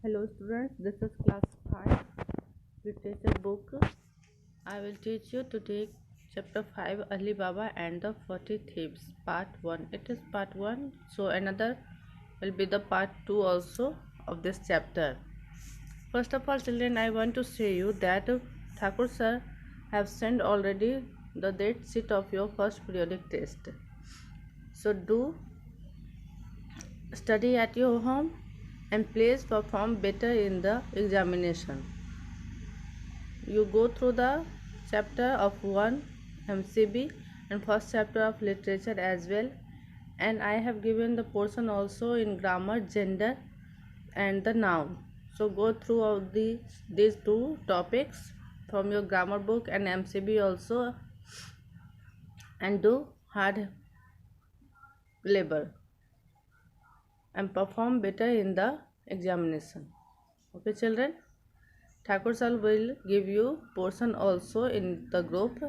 Hello students, this is class 5 literature book. I will teach you to take chapter 5 Ali Baba and the 40 Thieves part 1. It is part 1, so another will be the part 2 also of this chapter. First of all children, I want to say you that Thakur sir have sent already the date sheet of your first periodic test. So do study at your home and please perform better in the examination. You go through the chapter of 1 MCB and first chapter of literature as well, and I have given the portion also in grammar, gender and the noun. So go through all these two topics from your grammar book and MCB also, and do hard labor and perform better in the examination. Okay children, Thakur sir will give you portion also in the group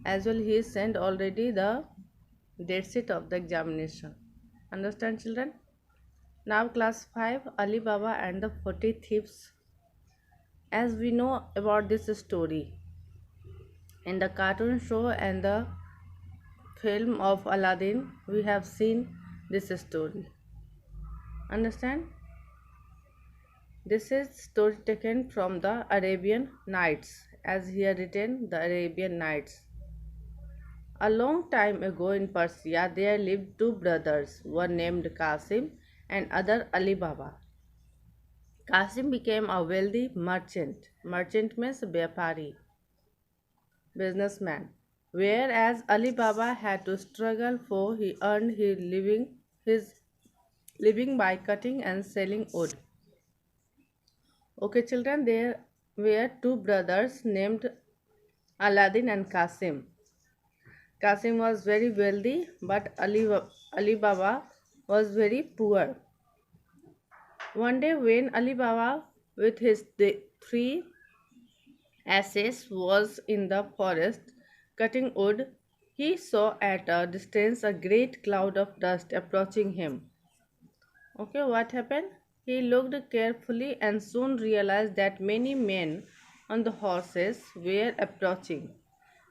as well. He sent already the date sheet of the examination. Understand children? Now class 5 Ali Baba and the 40 Thieves. As we know about this story in the cartoon show and the film of Aladdin, we have seen this story. Understand? This is story taken from the Arabian Nights, as here written the Arabian Nights. A long time ago in Persia, there lived two brothers, one named Qasim and other Ali Baba. Qasim became a wealthy merchant. Merchant means vyapari, businessman. Whereas Ali Baba had to struggle, for he earned his living by cutting and selling wood. Okay children, there were two brothers named Aladdin and Qasim. Qasim was very wealthy, but Ali Baba was very poor. One day when Ali Baba with his three asses was in the forest cutting wood, he saw at a distance a great cloud of dust approaching him. Okay, what happened? He looked carefully and soon realized that many men on the horses were approaching.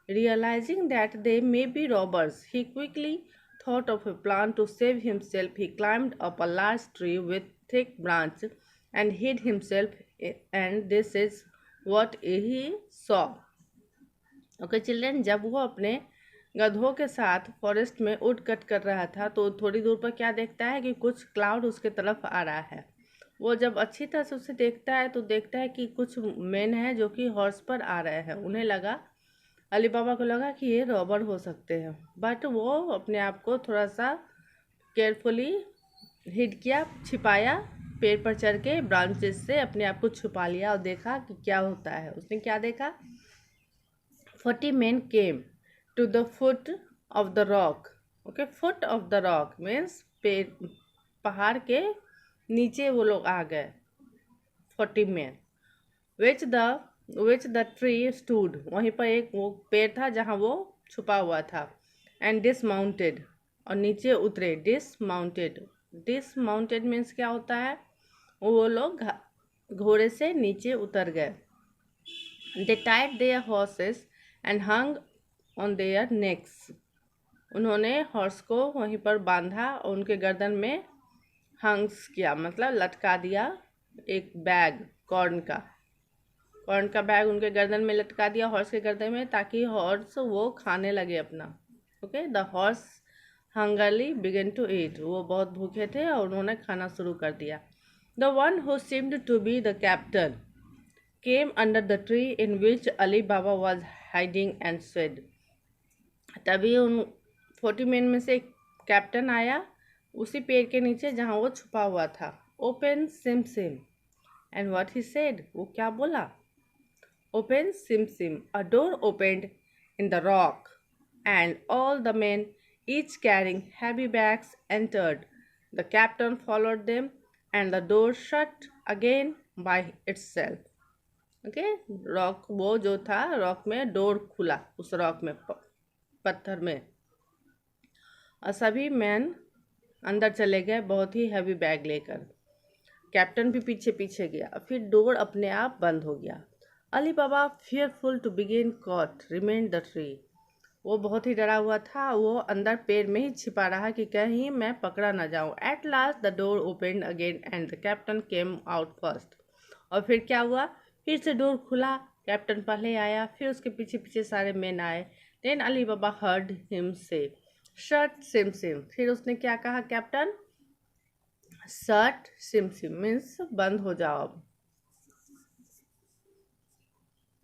Realizing that they may be robbers, he quickly thought of a plan to save himself. He climbed up a large tree with thick branches and hid himself, and this is what he saw. Okay children, जब वो अपने गधों के साथ forest में उड़ cut कर रहा था तो थोड़ी दूर पर क्या देखता है कि कुछ क्लाउड उसके तरफ आ रहा है। वो जब अच्छी तरह से उसे देखता है तो देखता है कि कुछ मेन हैं जो कि हॉर्स पर आ रहे हैं। उन्हें लगा, अली बाबा को लगा कि ये रॉबर हो सकते हैं, बट वो अपने आप को थोड़ा सा केयरफुली हिड किया, छिपाया, पेड़ पर चढ़ के ब्रांचेस से अपने आप को छुपा लिया और देखा कि क्या होता है। उसने क्या देखा? 40 men came to the foot of the rock. Okay, foot of the rock means पहाड़ के नीचे वो लोग आ गए। 40 men which the tree stood. वहीं पर एक वो पेड़ था जहाँ वो छुपा हुआ था। and dismounted, और नीचे उतरे। dismounted means क्या होता है? वो लोग घोड़े से नीचे उतर गए। they tied their horses and hung on their necks. उन्होंने हॉर्स को वहीं पर बांधा और उनके गर्दन में हंग्स किया, मतलब लटका दिया एक बैग, कॉर्न का बैग उनके गर्दन में लटका दिया, हॉर्स के गर्दन में, ताकि हॉर्स वो खाने लगे अपना। Okay, the horse hungrily began to eat, वो बहुत भूखे थे और उन्होंने खाना शुरू कर दिया। The one who seemed to be the captain came under the tree in which Ali Baba was hiding and said. तभी उन 40 men में से एक कैप्टन आया उसी पेड़ के नीचे जहाँ वो छुपा हुआ था। Open Sim Sim, and what he said, वो क्या बोला? Open Sim Sim, a door opened in the rock and all the men, each carrying heavy bags, entered. The captain followed them and the door shut again by itself. Okay, rock, वो जो था rock में door खुला, उस rock में पत्थर में, और सभी मैन अंदर चले गए बहुत ही हैवी बैग लेकर। कैप्टन भी पीछे पीछे गया। फिर डोर अपने आप बंद हो गया। अली बाबा fearful to begin caught remained the tree। वो बहुत ही डरा हुआ था, वो अंदर पेड़ में ही छिपा रहा कि कहीं मैं पकड़ा ना जाऊं। At last the door open again and the captain came out first. और फिर क्या हुआ, फिर से डोर खुला, कैप्टन पहले आया, फिर उसके पीछे पीछे सारे मेन आए। देन अली बाबा हर्ड हिम से शट सिम सिम। फिर उसने क्या कहा captain, shut SIM SIM means बंद हो जाओ अब।